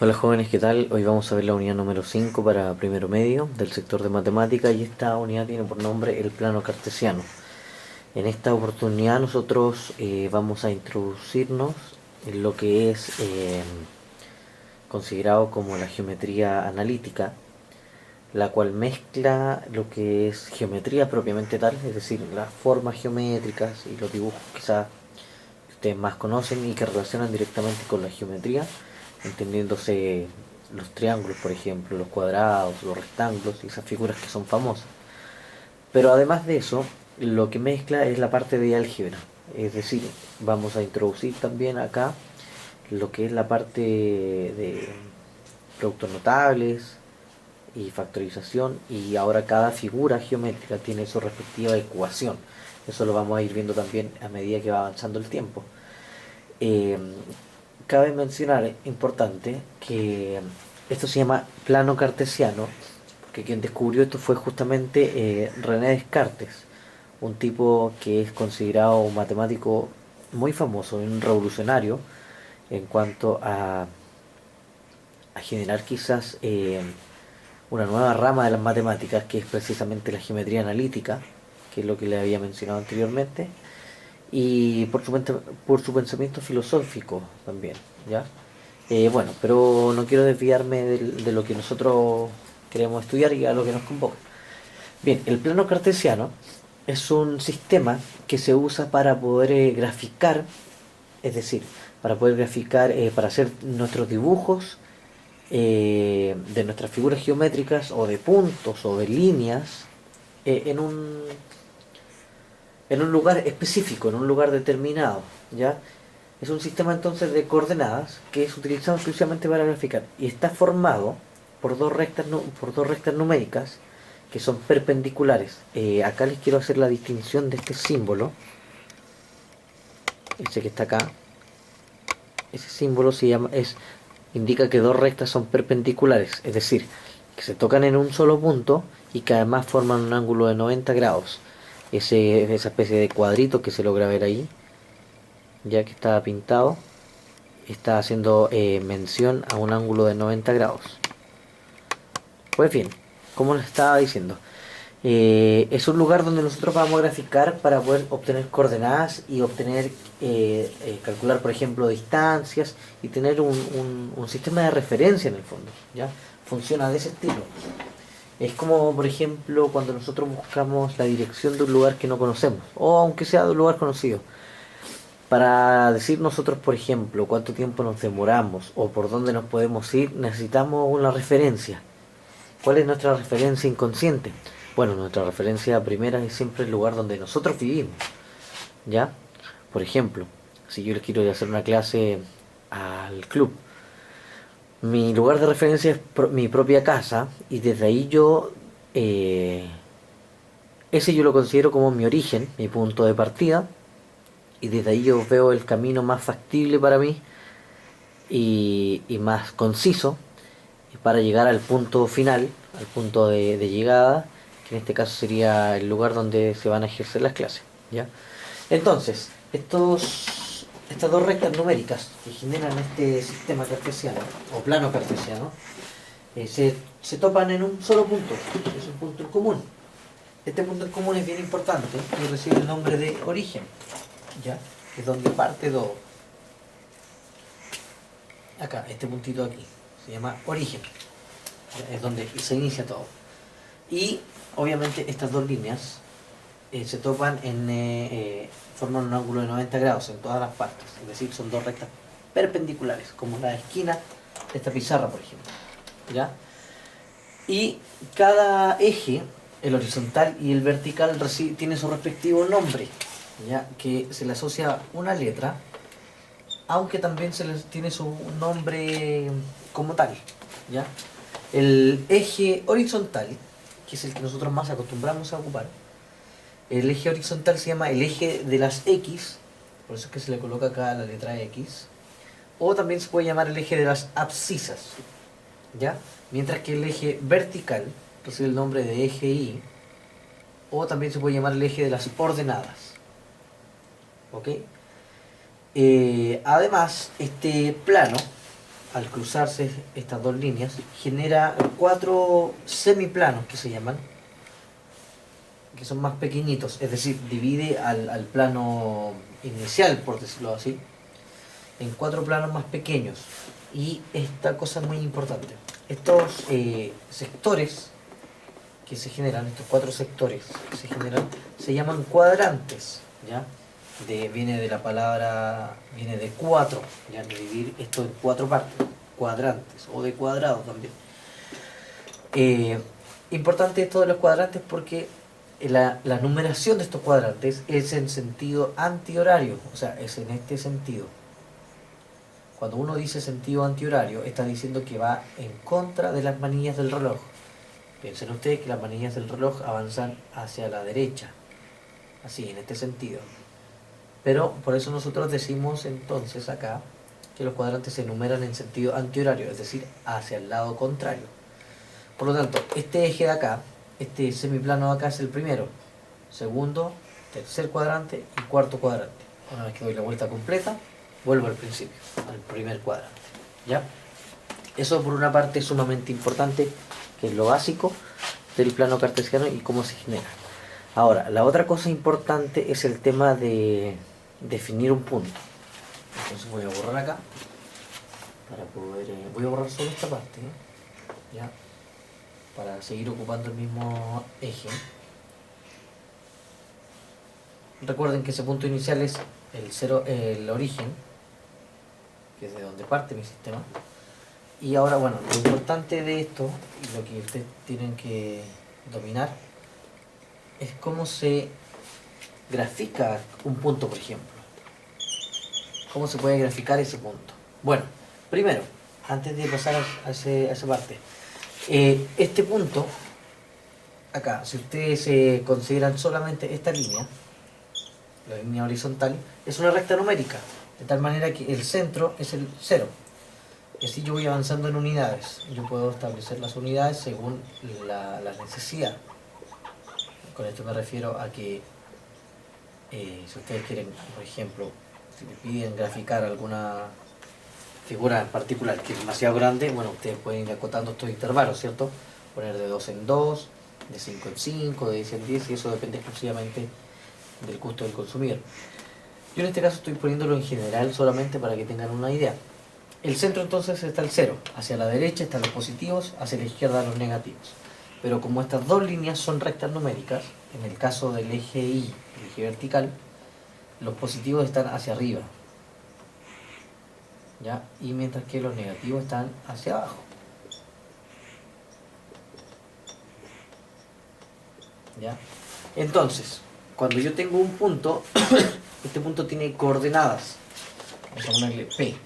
Hola jóvenes, ¿qué tal? Hoy vamos a ver la unidad número 5 para primero medio del sector de matemática y esta unidad tiene por nombre el plano cartesiano. En esta oportunidad nosotros vamos a introducirnos en lo que es considerado como la geometría analítica, la cual mezcla lo que es geometría propiamente tal, es decir, las formas geométricas y los dibujos quizás que ustedes más conocen y que relacionan directamente con la geometría, entendiéndose los triángulos, por ejemplo, los cuadrados, los rectángulos y esas figuras que son famosas. Pero además de eso, lo que mezcla es la parte de álgebra. Es decir, vamos a introducir también acá lo que es la parte de productos notables y factorización, y ahora cada figura geométrica tiene su respectiva ecuación. Eso lo vamos a ir viendo también a medida que va avanzando el tiempo. Eh, Cabe mencionar, importante, que esto se llama plano cartesiano, porque quien descubrió esto fue justamente René Descartes, un tipo que es considerado un matemático muy famoso, un revolucionario en cuanto a generar quizás una nueva rama de las matemáticas, que es precisamente la geometría analítica, que es lo que le había mencionado anteriormente, y por su pensamiento filosófico también, ¿ya? Bueno, pero no quiero desviarme de lo que nosotros queremos estudiar y a lo que nos convoca. Bien, el plano cartesiano es un sistema que se usa para poder graficar, es decir, para poder graficar, para hacer nuestros dibujos de nuestras figuras geométricas o de puntos o de líneas eh, en un, en un lugar específico, en un lugar determinado, ¿ya? Es un sistema entonces de coordenadas que es utilizado exclusivamente para graficar y está formado por dos rectas numéricas que son perpendiculares. Acá les quiero hacer la distinción de este símbolo, ese que está acá. Ese símbolo indica que dos rectas son perpendiculares, es decir, que se tocan en un solo punto y que además forman un ángulo de 90 grados. Esa especie de cuadrito que se logra ver ahí, ya que está pintado, está haciendo mención a un ángulo de 90 grados. Pues bien, como les estaba diciendo, es un lugar donde nosotros vamos a graficar para poder obtener coordenadas y calcular, por ejemplo, distancias y tener un sistema de referencia en el fondo. ¿Ya? Funciona de ese estilo. Es como, por ejemplo, cuando nosotros buscamos la dirección de un lugar que no conocemos, o aunque sea de un lugar conocido. Para decir nosotros, por ejemplo, cuánto tiempo nos demoramos o por dónde nos podemos ir, necesitamos una referencia. ¿Cuál es nuestra referencia inconsciente? Bueno, nuestra referencia primera es siempre el lugar donde nosotros vivimos, ¿ya? Por ejemplo, si yo les quiero ir a hacer una clase al club, mi lugar de referencia es mi propia casa y desde ahí eh, ese yo lo considero como mi origen, mi punto de partida, y desde ahí yo veo el camino más factible para mí y más conciso para llegar al punto final, al punto de llegada, que en este caso sería el lugar donde se van a ejercer las clases. ¿Ya? Entonces, estas dos rectas numéricas que generan este sistema cartesiano, o plano cartesiano, se topan en un solo punto, es un punto en común. Este punto en común es bien importante y recibe el nombre de origen, ¿ya? Es donde parte todo. Acá, este puntito aquí, se llama origen, ¿ya? Es donde se inicia todo. Y obviamente estas dos líneas se topan forman un ángulo de 90 grados en todas las partes, es decir, son dos rectas perpendiculares, como la esquina de esta pizarra, por ejemplo. ¿Ya? Y cada eje, el horizontal y el vertical, tiene su respectivo nombre, ¿ya? Que se le asocia una letra, aunque también se les tiene su nombre como tal. ¿Ya? El eje horizontal, que es el que nosotros más acostumbramos a ocupar, el eje horizontal se llama el eje de las X, por eso es que se le coloca acá la letra X, o también se puede llamar el eje de las abscisas, ¿ya? Mientras que el eje vertical recibe el nombre de eje Y, o también se puede llamar el eje de las ordenadas, ¿ok? Además, este plano al cruzarse estas dos líneas, genera cuatro semiplanos que se llaman, que son más pequeñitos, es decir, divide al plano inicial, por decirlo así, en cuatro planos más pequeños. Y esta cosa es muy importante. Estos sectores que se generan, estos cuatro sectores que se generan, se llaman cuadrantes, ¿ya? Viene de la palabra, viene de cuatro, ya, de dividir esto en cuatro partes, cuadrantes, o de cuadrados también. Importante esto de los cuadrantes porque la numeración de estos cuadrantes es en sentido antihorario, o sea, es en este sentido. Cuando uno dice sentido antihorario, está diciendo que va en contra de las manillas del reloj. Piensen ustedes que las manillas del reloj avanzan hacia la derecha, así, en este sentido. Pero por eso nosotros decimos entonces acá que los cuadrantes se enumeran en sentido antihorario, es decir, hacia el lado contrario. Por lo tanto, este eje de acá, este semiplano de acá es el primero, segundo, tercer cuadrante y cuarto cuadrante. Una vez que doy la vuelta completa, vuelvo al principio, al primer cuadrante. ¿Ya? Eso por una parte es sumamente importante, que es lo básico del plano cartesiano y cómo se genera. Ahora, la otra cosa importante es el tema de definir un punto. Entonces voy a borrar acá para poder, voy a borrar solo esta parte, ¿ya? Para seguir ocupando el mismo eje. Recuerden que ese punto inicial es el cero, el origen, que es de donde parte mi sistema. Y ahora, bueno, lo importante de esto, y lo que ustedes tienen que dominar, es cómo se grafica un punto, por ejemplo. ¿Cómo se puede graficar ese punto? Bueno, primero, antes de pasar a esa parte, este punto, acá, si ustedes consideran solamente esta línea, la línea horizontal, es una recta numérica, de tal manera que el centro es el 0. Y así yo voy avanzando en unidades. Yo puedo establecer las unidades según la necesidad. Con esto me refiero a que si ustedes quieren, por ejemplo, si me piden graficar alguna figura en particular que es demasiado grande, bueno, ustedes pueden ir acotando estos intervalos, ¿cierto? Poner de 2 en 2, de 5 en 5, de 10 en 10, y eso depende exclusivamente del gusto del consumidor. Yo en este caso estoy poniéndolo en general solamente para que tengan una idea. El centro entonces está el 0, hacia la derecha están los positivos, hacia la izquierda los negativos. Pero como estas dos líneas son rectas numéricas, en el caso del eje Y, el eje vertical, los positivos están hacia arriba, ¿ya? Y mientras que los negativos están hacia abajo. ¿Ya? Entonces, cuando yo tengo un punto, este punto tiene coordenadas. Vamos a ponerle P.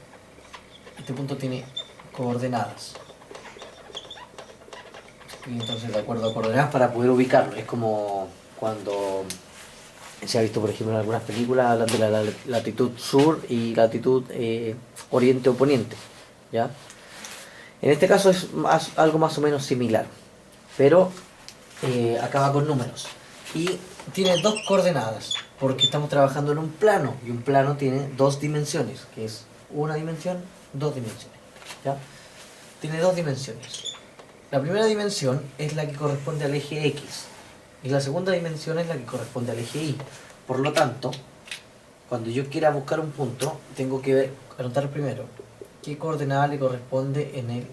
Este punto tiene coordenadas. Y entonces, de acuerdo a coordenadas, para poder ubicarlo. Es como cuando se ha visto, por ejemplo, en algunas películas, hablan de la latitud sur y latitud oriente o poniente, ¿ya? En este caso es algo más o menos similar, pero acaba con números. Y tiene dos coordenadas, porque estamos trabajando en un plano, y un plano tiene dos dimensiones, que es una dimensión, dos dimensiones, ¿ya? Tiene dos dimensiones. La primera dimensión es la que corresponde al eje X, y la segunda dimensión es la que corresponde al eje Y. Por lo tanto, cuando yo quiera buscar un punto, tengo que anotar primero qué coordenada le corresponde en el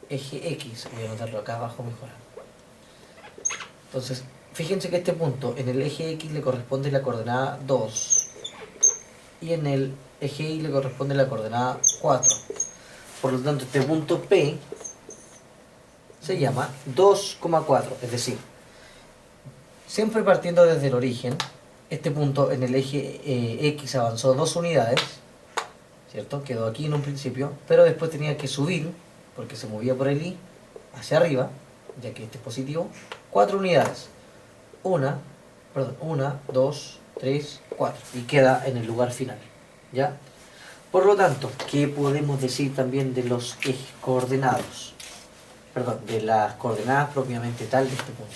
eje X. Voy a anotarlo acá abajo mejor. Entonces, fíjense que este punto en el eje X le corresponde la coordenada 2 y en el eje Y le corresponde la coordenada 4. Por lo tanto, este punto P se llama 2,4, es decir, siempre partiendo desde el origen, este punto en el eje X avanzó 2 unidades, ¿cierto? Quedó aquí en un principio, pero después tenía que subir, porque se movía por el Y, hacia arriba, ya que este es positivo, 4 unidades. 1, 2, 3, 4. Y queda en el lugar final, ¿ya? Por lo tanto, ¿qué podemos decir también de los ejes coordenados? Perdón, de las coordenadas propiamente tal de este punto.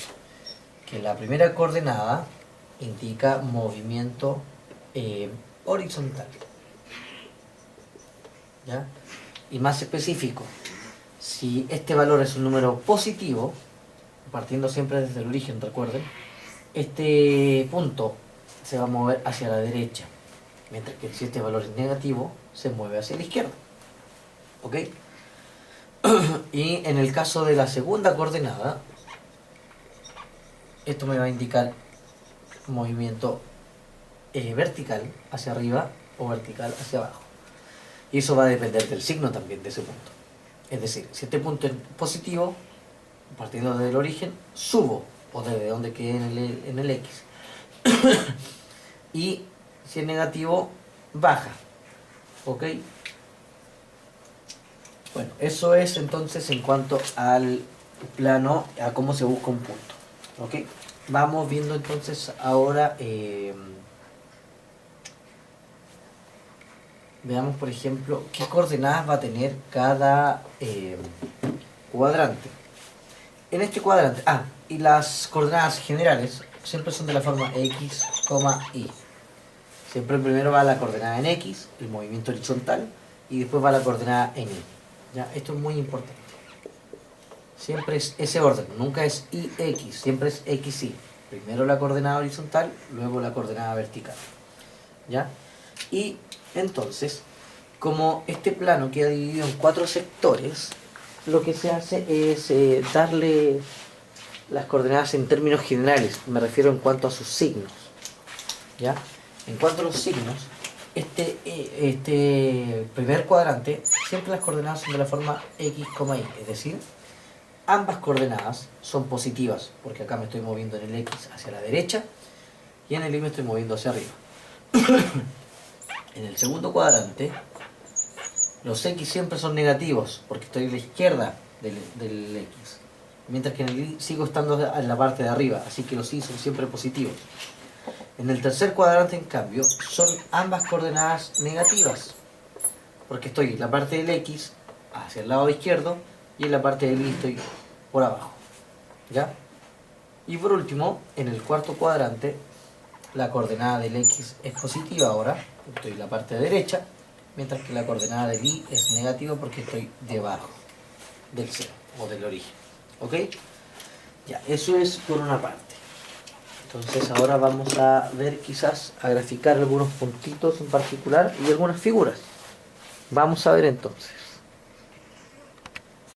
Que la primera coordenada indica movimiento horizontal. ¿ya? Y más específico, si este valor es un número positivo, partiendo siempre desde el origen, recuerden, este punto se va a mover hacia la derecha, mientras que si este valor es negativo, se mueve hacia la izquierda. ¿Ok? Y en el caso de la segunda coordenada, esto me va a indicar movimiento vertical hacia arriba o vertical hacia abajo. Y eso va a depender del signo también de ese punto. Es decir, si este punto es positivo, partiendo del origen, subo, o desde donde quede en el X. Y si es negativo, baja. ¿Ok? Bueno, eso es entonces en cuanto al plano, a cómo se busca un punto. ¿Ok? Vamos viendo entonces ahora, veamos por ejemplo, qué coordenadas va a tener cada cuadrante. En este cuadrante, y las coordenadas generales siempre son de la forma x, y. Siempre primero va la coordenada en x, el movimiento horizontal, y después va la coordenada en y. ¿Ya? Esto es muy importante. Siempre es ese orden, nunca es ix, siempre es xy. Primero la coordenada horizontal, luego la coordenada vertical. ¿Ya? Y entonces, como este plano queda dividido en 4 sectores, lo que se hace es darle las coordenadas en términos generales, me refiero en cuanto a sus signos. ¿Ya? En cuanto a los signos, este primer cuadrante, siempre las coordenadas son de la forma x, y, es decir, ambas coordenadas son positivas, porque acá me estoy moviendo en el x hacia la derecha y en el y me estoy moviendo hacia arriba. En el segundo cuadrante, los x siempre son negativos, porque estoy a la izquierda del x, mientras que en el y sigo estando en la parte de arriba, así que los y son siempre positivos. En el tercer cuadrante, en cambio, son ambas coordenadas negativas, porque estoy en la parte del x hacia el lado izquierdo y en la parte del y estoy por abajo. ¿Ya? Y por último, en el cuarto cuadrante, la coordenada del x es positiva ahora, estoy en la parte derecha, mientras que la coordenada del y es negativa porque estoy debajo del cero o del origen. ¿Ok? Ya, eso es por una parte. Entonces ahora vamos a ver, quizás a graficar algunos puntitos en particular y algunas figuras. Vamos a ver entonces.